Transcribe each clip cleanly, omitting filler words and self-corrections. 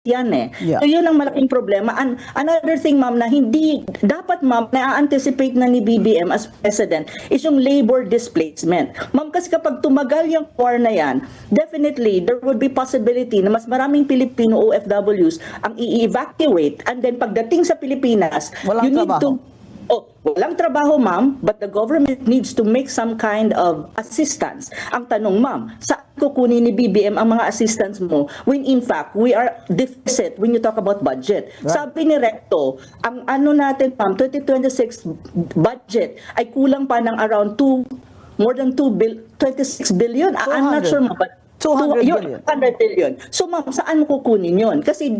yan eh. Yeah. So yun ang malaking problema. And another thing, ma'am, na hindi dapat, ma'am, na-anticipate na ni BBM as president is yung labor displacement. Ma'am, kasi kapag tumagal yung war na yan, definitely there would be possibility na mas maraming Filipino OFWs ang i-evacuate, and then pagdating sa Pilipinas, Walang you need trabaho. walang trabaho, ma'am, but the government needs to make some kind of assistance. Ang tanong, ma'am, saan kukunin ni BBM ang mga assistance mo when in fact we are deficit when you talk about budget? Right. Sabi ni Recto, ang ano natin, ma'am, 2026 budget ay kulang pa ng around more than 26 billion. I'm not 200. sure, ma'am, but 200 billion. 200 billion. So, ma'am, saan mo kukunin yun? Kasi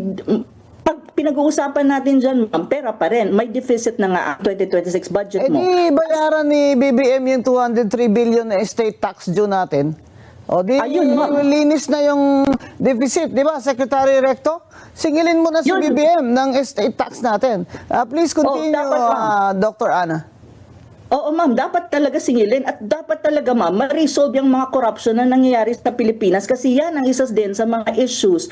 pag pinag-uusapan natin dyan, ma'am, pera pa rin. May deficit na nga ang 2026 budget mo. Di bayaran ni BBM yung 203 billion na estate tax due natin. O di Ayun, ma'am. linis na yung deficit, di ba, Secretary Recto? Singilin mo na si Yun. BBM ng estate tax natin. Please continue, dapat, ma'am. Dr. Ana. Oo, ma'am, dapat talaga singilin at dapat talaga, ma'am, ma-resolve yung mga corruption na nangyayari sa Pilipinas kasi yan ang isa din sa mga issues.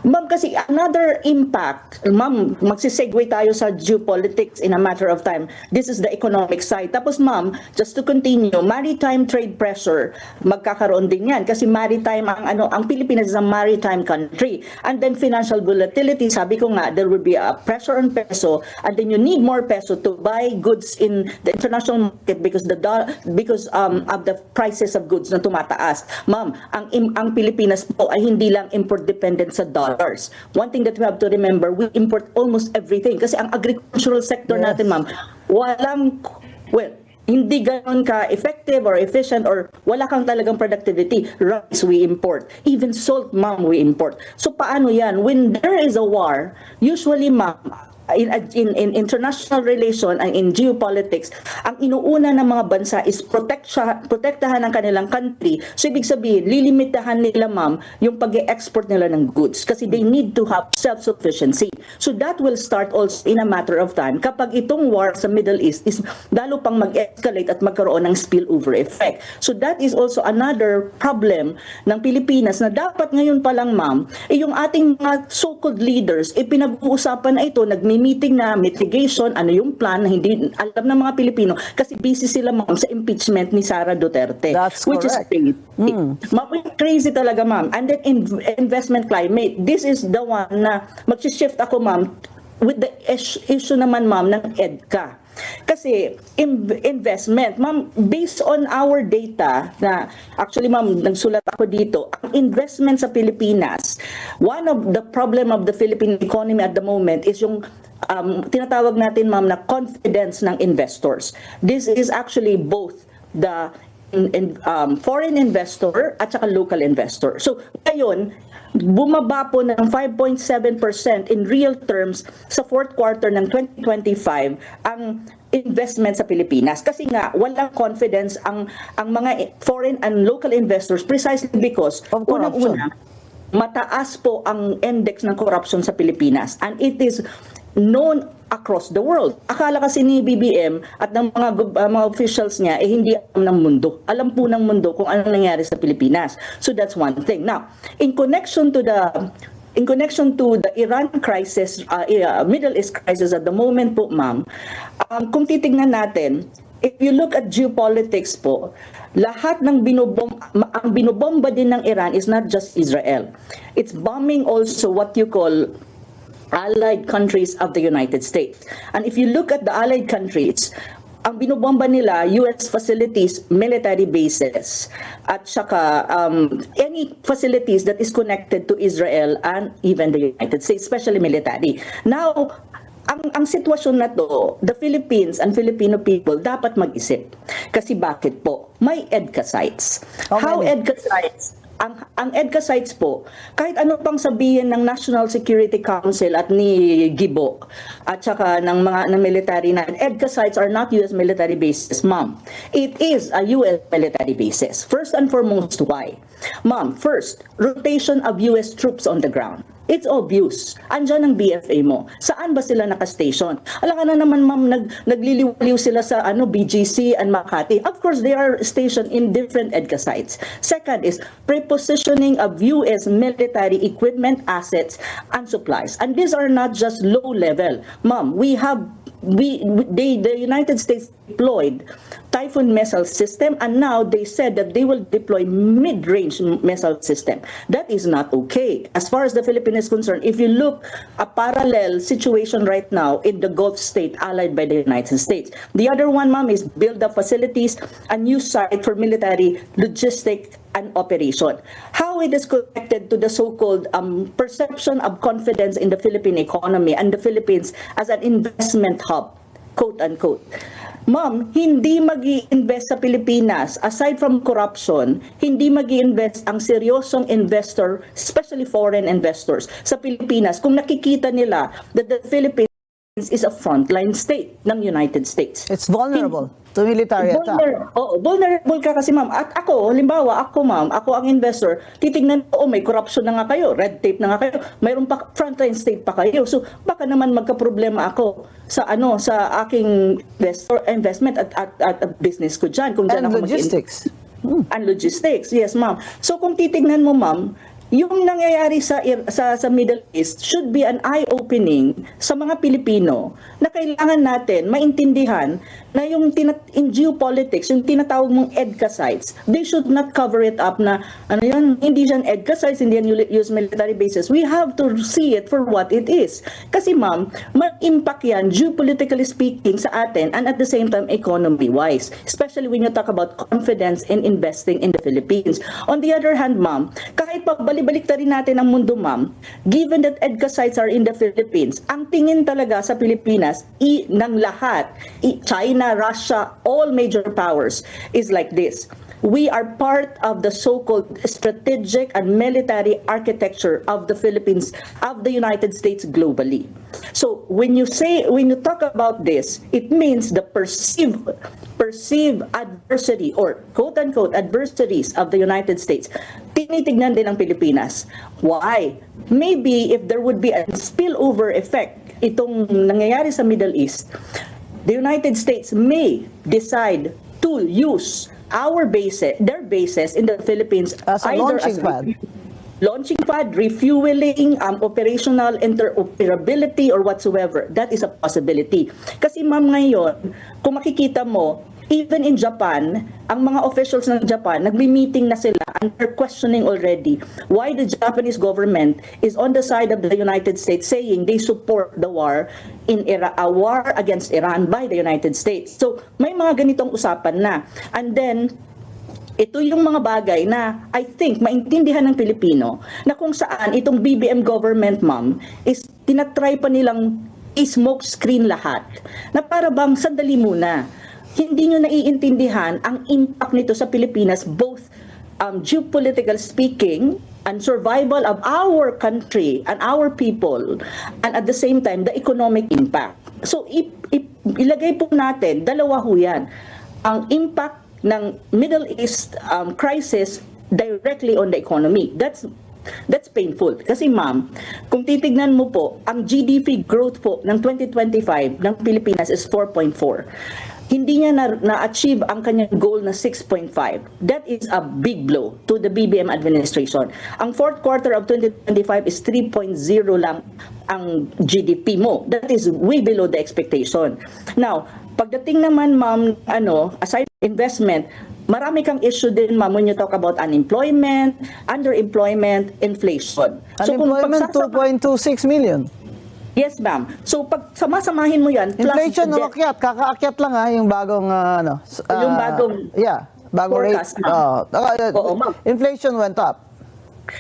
Ma'am, kasi another impact, ma'am, magsisegue tayo sa geopolitics in a matter of time. This is the economic side. Tapos, ma'am, just to continue, maritime trade pressure, magkakaroon din yan kasi maritime, ang Pilipinas is a maritime country. And then financial volatility, sabi ko nga, there will be a pressure on peso and then you need more peso to buy goods in the international market because of the prices of goods na tumataas. Ma'am, ang Pilipinas po ay hindi lang import dependent sa dollars. One thing that we have to remember, we import almost everything kasi ang agricultural sector Yes. natin, ma'am, hindi ganoon ka-effective or efficient or wala kang talagang productivity. Rice we import. Even salt, ma'am, we import. So paano yan? When there is a war, usually, ma'am, in international relation and in geopolitics, ang inuuna ng mga bansa is protektahan ang kanilang country. So ibig sabihin, lilimitahan nila, ma'am, yung pag-export nila ng goods kasi they need to have self-sufficiency. So that will start also in a matter of time kapag itong war sa Middle East is lalo pang mag-escalate at magkaroon ng spillover effect. So that is also another problem ng Pilipinas na dapat ngayon pa lang, ma'am, yung ating mga so-called leaders, pinag-uusapan na ito, meeting na mitigation, ano yung plan na hindi alam ng mga Pilipino kasi busy sila, ma'am, sa impeachment ni Sara Duterte. That's which correct. is crazy. Crazy talaga, ma'am. And then investment climate. This is the one na mag-shift ako, ma'am, with the issue naman, ma'am, ng EDCA. Kasi investment, ma'am, based on our data na actually, ma'am, nagsulat ako dito, ang investment sa Pilipinas, one of the problem of the Philippine economy at the moment is yung tinatawag natin, ma'am, na confidence ng investors. This is actually both the foreign investor at saka local investor. So ngayon, bumaba po ng 5.7% in real terms sa fourth quarter ng 2025 ang investment sa Pilipinas kasi nga walang confidence ang mga foreign and local investors precisely because of corruption. unang-una mataas po ang index ng corruption sa Pilipinas and it is known across the world. Akala kasi ni BBM at ng mga officials niya hindi alam ng mundo. Alam po ng mundo kung ano nangyari sa Pilipinas. So that's one thing. Now, in connection to the Iran crisis, Middle East crisis at the moment po, ma'am, kung titingnan natin, if you look at geopolitics po, lahat ng binobomba din ng Iran is not just Israel. It's bombing also what you call allied countries of the United States. And if you look at the allied countries, ang binobomba nila, US facilities, military bases, at saka any facilities that is connected to Israel and even the United States, especially military. Now, ang sitwasyon na to, the Philippines and Filipino people dapat mag-isip. Kasi bakit po? May EDCA sites. How EDCA sites? Ang EDCA sites po, kahit ano pang sabihin ng National Security Council at ni Gibo at saka ng mga military na EDCA sites are not US military bases, ma'am. It is a US military bases. First and foremost, why? Ma'am, first, rotation of US troops on the ground. It's obvious. Andyan ang BFA mo. Saan ba sila nakastation? Alam ka na naman, ma'am, nagliliwaliw sila sa BGC and Makati. Of course, they are stationed in different EDCA sites. Second is prepositioning of US military equipment, assets, and supplies. And these are not just low level. Ma'am, the United States deployed Typhoon missile system, and now they said that they will deploy mid-range missile system. That is not okay. As far as the Philippines is concerned, if you look a parallel situation right now in the Gulf state allied by the United States. The other one, ma'am, is build up facilities, a new site for military logistic and operation. How it is connected to the so-called perception of confidence in the Philippine economy and the Philippines as an investment hub, quote-unquote. Ma'am, hindi mag-i-invest sa Pilipinas, aside from corruption, hindi mag-i-invest ang seryosong investor, especially foreign investors, sa Pilipinas kung nakikita nila that the Philippines is a frontline state ng United States. It's vulnerable to military attack. Vulnerable ka kasi, ma'am. At ako, halimbawa, ako ang investor, titignan ko, may corruption na nga kayo, red tape na nga kayo, mayroon pa frontline state pa kayo. So, baka naman magka-problema ako sa aking investment at business ko dyan. Kung dyan And ako logistics. And logistics, yes, ma'am. So, kung titignan mo, ma'am, yung nangyayari sa Middle East should be an eye-opening sa mga Pilipino na kailangan natin maintindihan na yung in geopolitics, yung tinatawag mong EDCA sites, they should not cover it up na hindi yan EDCA sites, hindi yan US military bases. We have to see it for what it is. Kasi ma'am, mag-impact yan geopolitically speaking sa atin and at the same time economy-wise, especially when you talk about confidence in investing in the Philippines. On the other hand, ma'am, kahit balik rin natin ang mundo, ma'am, given that EDCA sites are in the Philippines, ang tingin talaga sa Pilipinas ng lahat, China, Russia, all major powers, is like this. We are part of the so-called strategic and military architecture of the Philippines, of the United States globally. So when you talk about this, it means the perceived adversary or quote-unquote adversaries of the United States, tinitignan din ang Pilipinas. Why? Maybe if there would be a spillover effect, itong nangyayari sa Middle East, the United States may decide to use their bases in the Philippines as a launching pad, refueling, operational interoperability or whatsoever. That is a possibility. Kasi ma'am, ngayon, kung makikita mo, even in Japan, ang mga officials ng Japan, nagmi-meeting na sila and they're questioning already why the Japanese government is on the side of the United States saying they support the war a war against Iran by the United States. So, may mga ganitong usapan na. And then, ito yung mga bagay na I think maintindihan ng Pilipino na kung saan itong BBM government, ma'am, is tinatry pa nilang i-smoke screen lahat. Na para bang sandali muna, hindi nyo naiintindihan ang impact nito sa Pilipinas, both geopolitical speaking and survival of our country and our people, and at the same time, the economic impact. So, ilagay po natin, dalawa ho yan. Ang impact ng Middle East crisis directly on the economy. That's painful. Kasi ma'am, kung titignan mo po, ang GDP growth po ng 2025 ng Pilipinas is 4.4. Hindi niya na-achieve ang kanyang goal na 6.5. That is a big blow to the BBM administration. Ang fourth quarter of 2025 is 3.0 lang ang GDP mo. That is way below the expectation. Now, pagdating naman ma'am, aside investment, marami kang issue din ma'am when you talk about unemployment, underemployment, inflation. Unemployment, 2.26 million. Yes, ma'am. So, pag samasamahin mo yan, inflation umakyat, kakaakyat lang yung bagong, yung bagong bagong forecast, rate. Oo, ma'am. Inflation went up.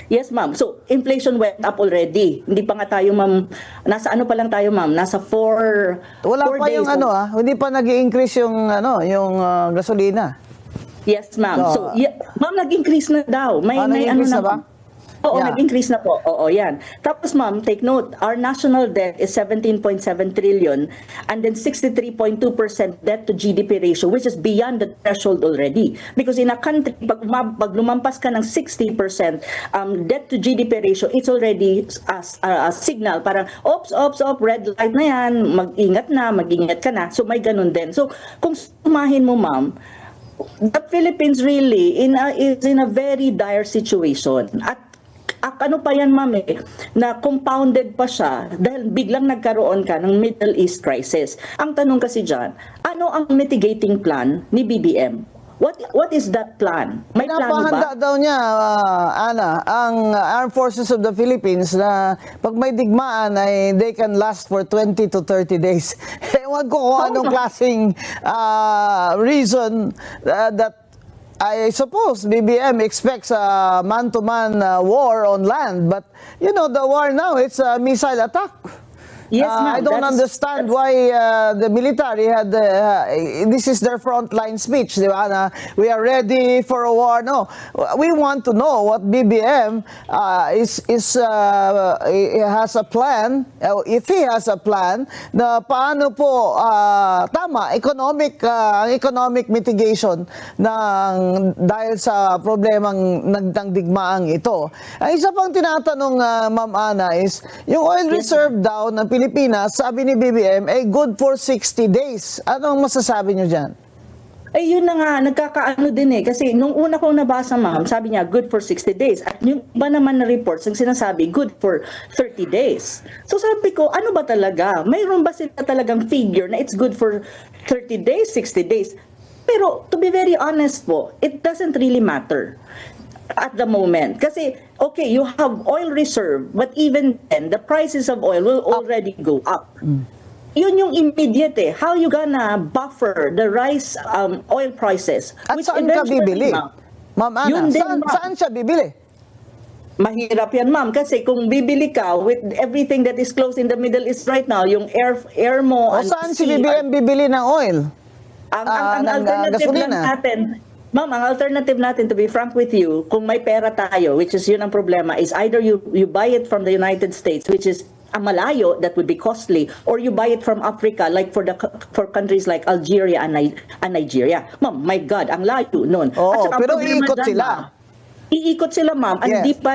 Yes, ma'am. So, inflation went up already. Hindi pa nga tayo, ma'am, nasa ano pa lang tayo, ma'am? Nasa 4 Wala pa days, yung hindi pa nag-i-increase yung, yung gasolina. Yes, ma'am. So, ma'am, nag-increase na daw. May nag-increase ano na ba? Oo, Yeah. nag-increase na po. Oo, yan. Tapos ma'am, take note, our national debt is 17.7 trillion and then 63.2% debt to GDP ratio, which is beyond the threshold already. Because in a country, pag lumampas ka ng 60% debt to GDP ratio, it's already a signal. Parang, ops, red light na yan, mag-ingat ka na. So may ganun din. So kung sumahin mo ma'am, the Philippines really is in a very dire situation. At ano pa yan, ma'am, na compounded pa siya dahil biglang nagkaroon ka ng Middle East crisis. Ang tanong kasi dyan, ano ang mitigating plan ni BBM? What is that plan? May plano Pinapahanda ba? daw niya, Ana, ang Armed Forces of the Philippines na pag may digmaan ay they can last for 20 to 30 days. Ewan ko kung anong klaseng reason that I suppose BBM expects a man-to-man war on land. But, you know, the war now, it's a missile attack. Yes, ma'am. I don't understand why the military had this is their frontline speech, di ba? Na we are ready for a war. No, we want to know what BBM has a plan. If he has a plan, na paano po tama economic mitigation dahil sa problemang nagdangdigmaang ito. Ang isa pang tinatanong, Ma'am Ana, is yung oil reserve daw ng Pilipinas, sabi ni BBM, ay good for 60 days. Anong masasabi nyo dyan? Ay, yun na nga, nagkakaano din eh. Kasi nung una kong nabasa, ma'am, sabi niya, good for 60 days. At yung iba naman na reports, ang sinasabi, good for 30 days. So sabi ko, ano ba talaga? Mayroon ba sila talagang figure na it's good for 30 days, 60 days? Pero to be very honest po, it doesn't really matter at the moment. Kasi, okay, you have oil reserve, but even then, the prices of oil will already go up. Yun yung immediate eh. How you gonna buffer the rise oil prices? At Which saan ka eventually, bibili? Ma'am Ana, Yun din, ma'am. saan siya bibili? Mahirap yan, ma'am. Kasi kung bibili ka with everything that is closed in the Middle East right now, yung air mo... O saan si BBM bibili ng oil? Ang ng alternative lang gasolina? natin, ma'am, ang alternative natin, to be frank with you, kung may pera tayo, which is yun ang problema, is either you buy it from the United States, which is malayo, that would be costly, or you buy it from Africa, like for countries like Algeria and Nigeria. Ma'am, my God, ang layo nun. Oo, At saka ang pero problema iikot dyan, sila. ma'am, iikot sila, ma'am. Yes. Hindi pa,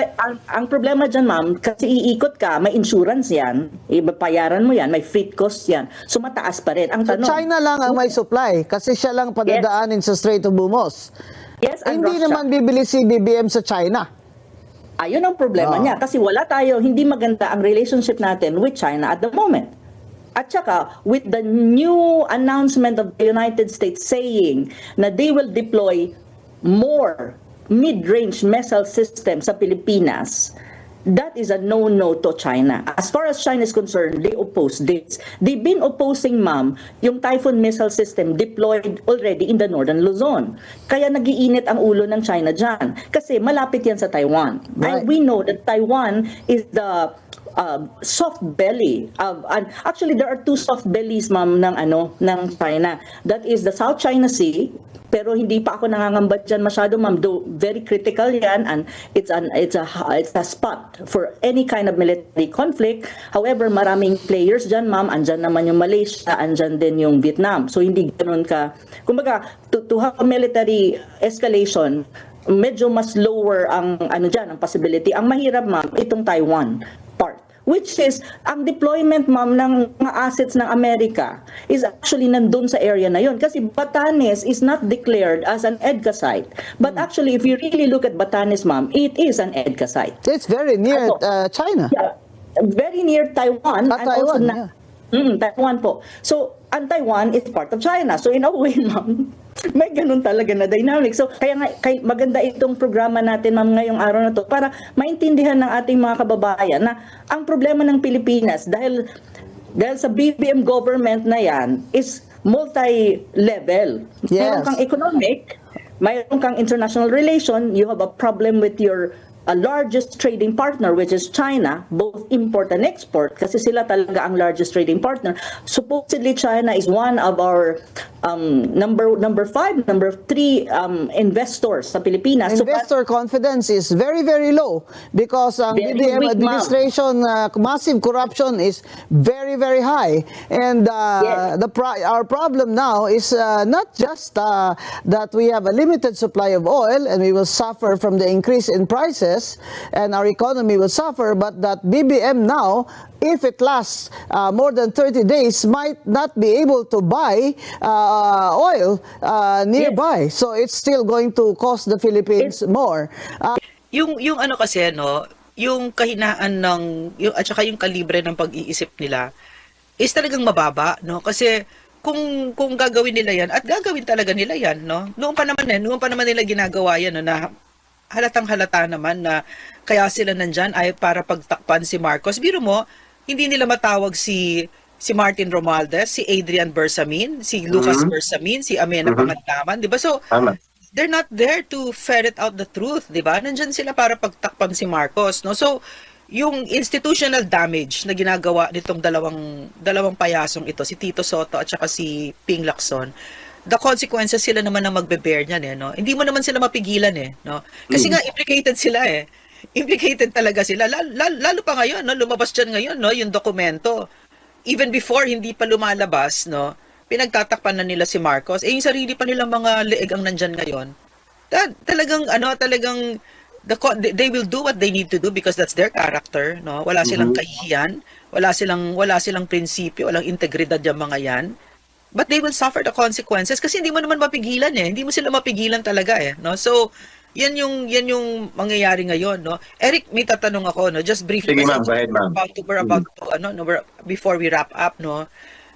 ang problema dyan, ma'am, kasi iikot ka, may insurance yan, ibabayaran mo yan, may freight cost yan. So mataas pa rin. Ang So tanong, China lang ang may supply kasi siya lang padadaanin sa Strait of Hormuz. yes, and Hindi Russia. naman bibili si BBM sa China. Ayun ang problema niya kasi wala tayo, hindi maganda ang relationship natin with China at the moment. At saka, with the new announcement of the United States saying na they will deploy more mid-range missile systems sa Pilipinas, that is a no-no to China. As far as China is concerned, they oppose this. They've been opposing, ma'am, yung Typhoon missile system deployed already in the northern Luzon. Kaya nagiinit ang ulo ng China dyan. Kasi malapit yan sa Taiwan. Right. And we know that Taiwan is the soft belly and actually there are two soft bellies, ma'am, ng China. That is the South China Sea, pero hindi pa ako nangangamba dyan masyado, ma'am, though very critical yan, and it's a spot for any kind of military conflict. However, maraming players dyan, ma'am. Andyan naman yung Malaysia, andyan din yung Vietnam. So hindi ganoon ka, kumbaga, to have a military escalation, medyo mas lower ang ang possibility. Ang mahirap, ma'am, itong Taiwan part, which is ang deployment, ma'am, ng mga assets ng Amerika is actually nandun sa area na yon. Kasi Batanes is not declared as an EDCA site. But actually, if you really look at Batanes, ma'am, it is an EDCA site. It's very near China. Yeah, very near Taiwan. And also Taiwan, Taiwan po. So, ang Taiwan is part of China. So, in a way, ma'am, may ganun talaga na dynamic. So, kaya maganda itong programa natin, ma'am, ngayong araw na to para maintindihan ng ating mga kababayan na ang problema ng Pilipinas dahil sa BBM government na yan is multi-level. Yes. Mayroon kang economic, mayroon kang international relation, you have a problem with your largest trading partner, which is China, both import and export, kasi sila talaga ang largest trading partner. Supposedly, China is one of our number 5, number 3 investors sa Pilipinas. Investor confidence is very, very low because ang Very BBM weak, ma'am. administration massive corruption is very, very high. And Yes. our problem now is not just that we have a limited supply of oil and we will suffer from the increase in prices and our economy will suffer, but that BBM now, if it lasts more than 30 days, might not be able to buy oil nearby. So it's still going to cost the Philippines more. Yung ano kasi no, yung kahinaan yung at saka yung kalibre ng pag-iisip nila is talagang mababa, no? Kasi kung gagawin nila 'yan at gagawin talaga nila 'yan, no? Noon pa naman nila ginagawa 'yan, no, na halatang-halata naman na kaya sila nandyan ay para pagtakpan si Marcos. Biro mo, hindi nila matawag si Martin Romualdez, si Adrian Bersamin, si Lucas Bersamin, si Amena Pangandaman, 'di ba? So, Tama. they're not there to ferret out the truth, 'di ba? Nandyan sila para pagtakpan si Marcos, no? So, yung institutional damage na ginagawa nitong dalawang payasong ito, si Tito Sotto at saka si Ping Lacson, the consequences sila naman ang magbe-bear niyan, no? Hindi mo naman sila mapigilan, no? Kasi nga implicated sila, Implicated talaga sila. Lalo pa ngayon, no? Lumabas diyan ngayon, no? Yung dokumento. Even before hindi pa lumalabas, no? Pinagtatakpan na nila si Marcos. Yung sarili pa nilang mga leeg ang nandyan ngayon. Talagang they will do what they need to do because that's their character, no? Wala silang kahihiyan, wala silang prinsipyo, walang integridad yung mga yan. But they will suffer the consequences kasi hindi mo naman mapigilan, Hindi mo sila mapigilan talaga, no? So, yan yung mangyayari ngayon, no? Eric, may tatanong ako, no? Just briefly. Sige, ma'am. Go ahead, ma'am. Before we wrap up, no?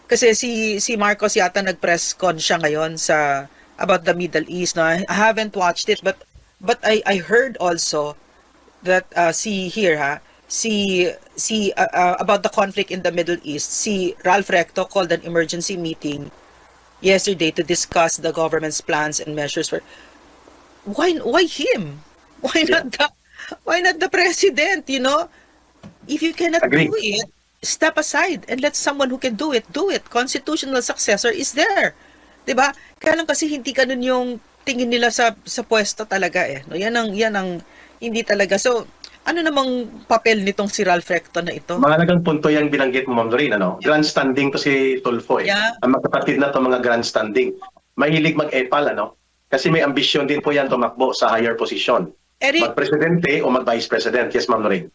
Kasi si Marcos yata nag-press con siya ngayon about the Middle East, no? I haven't watched it, but I heard also that about the conflict in the Middle East. Si Ralph Recto called an emergency meeting yesterday to discuss the government's plans and measures for. Why him? Why not the president? If you cannot Agree. do it, step aside and let someone who can do it do it. Constitutional successor is there, 'di ba? Kaya lang kasi hindi ganun yung tingin nila sa pwesto talaga, no? Yan ang hindi talaga. So, ano namang papel nitong si Ralph Recto na ito? Mahalagang punto yung binanggit mo, Ma'am Doreen, Grandstanding to si Tulfo, Yeah. Ang magkapatid na to mga grandstanding. Mahilig mag-epal, Kasi may ambisyon din po yan tumakbo sa higher position. Eric, Mag-presidente o mag-vice president. Yes, Ma'am Doreen.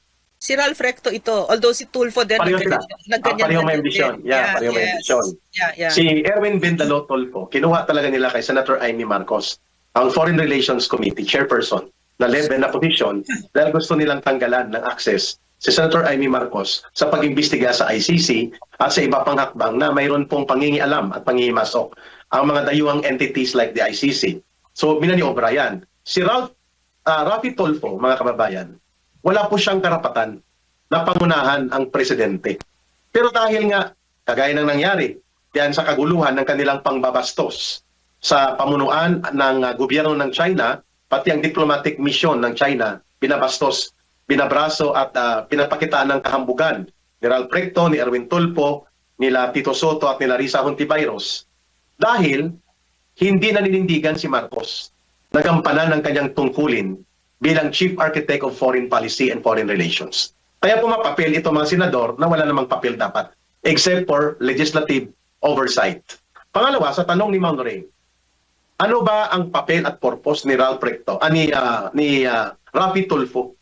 si Ralph Recto ito, although si Tulfo din, Pareho sila. Pareho may ambisyon. Pareho may ambisyon. Yeah. Si Erwin Vindaloo Tulfo, kinuha talaga nila kay Senator Amy Marcos, ang Foreign Relations Committee chairperson, na level na position dahil gusto nilang tanggalan ng access si Senator Amy Marcos sa pag-imbestiga sa ICC at sa iba pang hakbang na mayroon pong pangingialam at pangingimasok ang mga dayuhang entities like the ICC. So, minaniobra yan. Si Rafi Tulfo, mga kababayan, wala po siyang karapatan na pangunahan ang presidente. Pero dahil nga, kagaya ng nangyari, yan sa kaguluhan ng kanilang pangbabastos sa pamunuan ng gobyerno ng China, pati ang diplomatic mission ng China, binabastos, binabraso at pinapakitaan ng kahambugan ni Ralph Recto, ni Erwin Tulfo, nila Tito Sotto at nila Risa Hontiveros. Dahil hindi naninindigan si Marcos na gampanan ng kanyang tungkulin bilang Chief Architect of Foreign Policy and Foreign Relations. Kaya pumapapel ito mga senador na wala namang papel dapat, except for legislative oversight. Pangalawa, sa tanong ni Ma'am Doreen, ano ba ang papel at purpose ni Ralph Recto, ni Rafi Tulfo,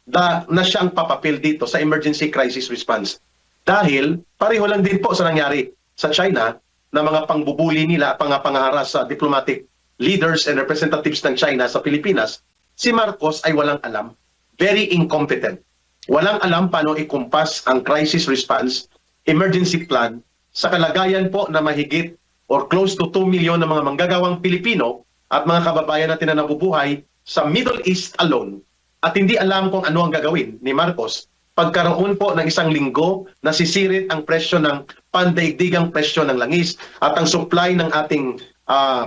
na siya ang papapil dito sa emergency crisis response? Dahil pareho lang din po sa nangyari sa China na mga pangbubuli nila, pangaharas sa diplomatic leaders and representatives ng China sa Pilipinas, si Marcos ay walang alam, very incompetent. Walang alam paano ikumpas ang crisis response, emergency plan, sa kalagayan po na mahigit or close to 2 million na mga manggagawang Pilipino at mga kababayan natin na nabubuhay sa Middle East alone. At hindi alam kung ano ang gagawin ni Marcos pagkaroon po ng isang linggo na sisirit ang presyo ng pandaigdigang presyo ng langis at ang supply ng ating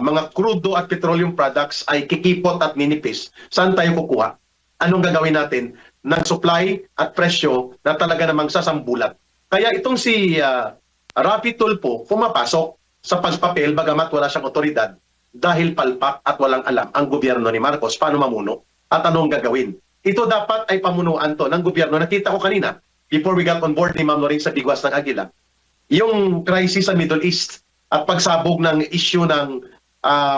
mga crudo at petroleum products ay kikipot at ninipis. Saan tayo kukuha? anong gagawin natin ng supply at presyo na talaga namang sasambulat. Kaya itong si Rapi Tulfo pumapasok sa pagpapel bagamat wala siyang otoridad dahil palpak at walang alam ang gobyerno ni Marcos paano mamuno at anong gagawin. Ito dapat ay pamunuan to ng gobyerno. Nakita ko kanina, before we got on board ni Ma'am Lorraine sa Bigwas ng Agila, yung crisis sa Middle East at pagsabog ng issue ng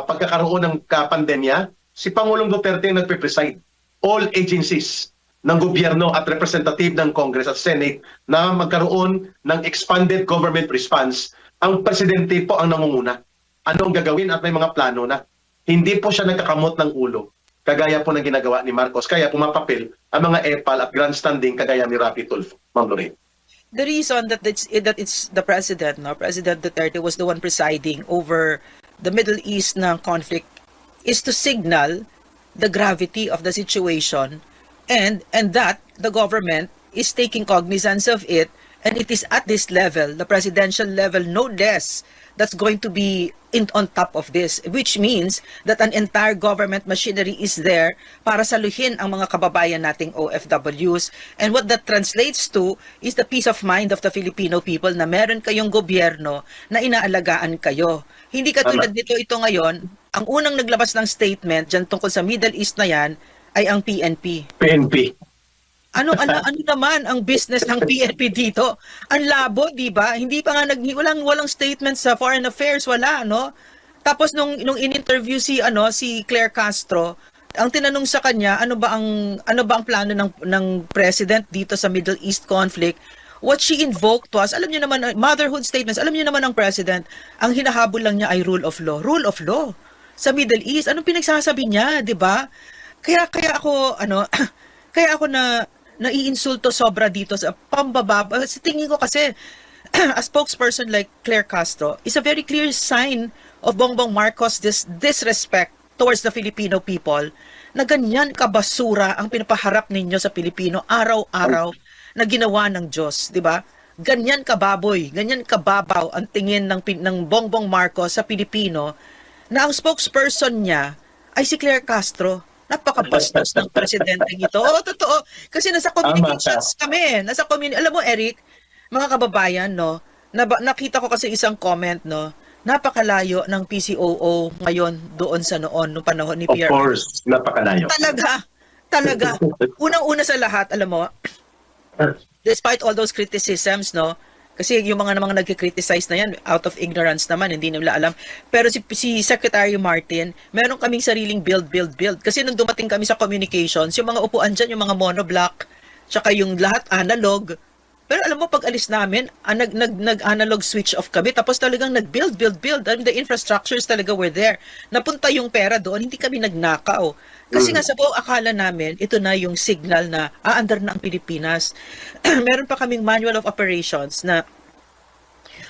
pagkakaroon ng pandemya, si Pangulong Duterte ang nagpe-preside. All agencies ng gobyerno at representative ng Congress at Senate na magkaroon ng expanded government response, ang presidente po ang nangunguna. Anong gagawin at may mga plano na. Hindi po siya nagkakamot ng ulo, kagaya po ng ginagawa ni Marcos. Kaya pumapapil ang mga epal at grandstanding kagaya ni Rapi Tulfo. Ma'am Lorraine. The reason that it's the president, no, President Duterte was the one presiding over the Middle East na conflict is to signal the gravity of the situation and that the government is taking cognizance of it, and it is at this level, the presidential level, no less, that's going to be on top of this, which means that an entire government machinery is there para saluhin ang mga kababayan nating OFWs. And what that translates to is the peace of mind of the Filipino people na meron kayong gobyerno na inaalagaan kayo. Hindi katulad nito ito ngayon, ang unang naglabas ng statement dyan tungkol sa Middle East na yan ay ang PNP. PNP. Ano naman ang business ng PNP dito? Ang labo, 'di ba? Hindi pa nga walang statement sa Foreign Affairs, wala, no? Tapos nung in-interview si Claire Castro, ang tinanong sa kanya, ano ba ang plano ng president dito sa Middle East conflict? What she invoked was, alam niyo naman, motherhood statements, alam niyo naman ang president, ang hinahabol lang niya ay rule of law. Rule of law sa Middle East. Anong pinagsasabi niya, 'di ba? Kaya ako naiinsulto sobra dito sa pambababa. Sa tingin ko kasi, a spokesperson like Claire Castro is a very clear sign of Bongbong Marcos' disrespect towards the Filipino people, na ganyan kabasura ang pinapaharap ninyo sa Pilipino araw-araw na ginawa ng Diyos, di ba? Ganyan kababoy, ganyan kababaw ang tingin ng Bongbong Marcos sa Pilipino, na ang spokesperson niya ay si Claire Castro. Napakabastos ng presidente ito. Oo, totoo. Kasi nasa communications kami. Alam mo, Eric, mga kababayan, no, nakita ko kasi isang comment, no, napakalayo ng PCOO ngayon doon sa nung panahon ni Pierre. Of course, napakalayo. Talaga. Unang-una sa lahat, alam mo, despite all those criticisms, no, kasi yung mga nagki-criticize na yan, out of ignorance naman, hindi nila alam. Pero si Secretary Martin, meron kaming sariling build. Kasi nung dumating kami sa communications, yung mga upuan dyan, yung mga monoblock, tsaka yung lahat analog. Pero alam mo, pag alis namin, nag-analog switch off kami, tapos talagang nag-build. I mean, the infrastructures talaga were there. Napunta yung pera doon, hindi kami nagnakaw. Kasi nga sa buong akala namin, ito na yung signal na aandar na ang Pilipinas. Meron pa kaming manual of operations na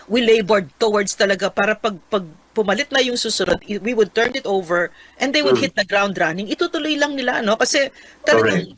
we labored towards talaga para pag pumalit na yung susunod, we would turn it over and they would hit the ground running. Itutuloy lang nila, no? Kasi talagang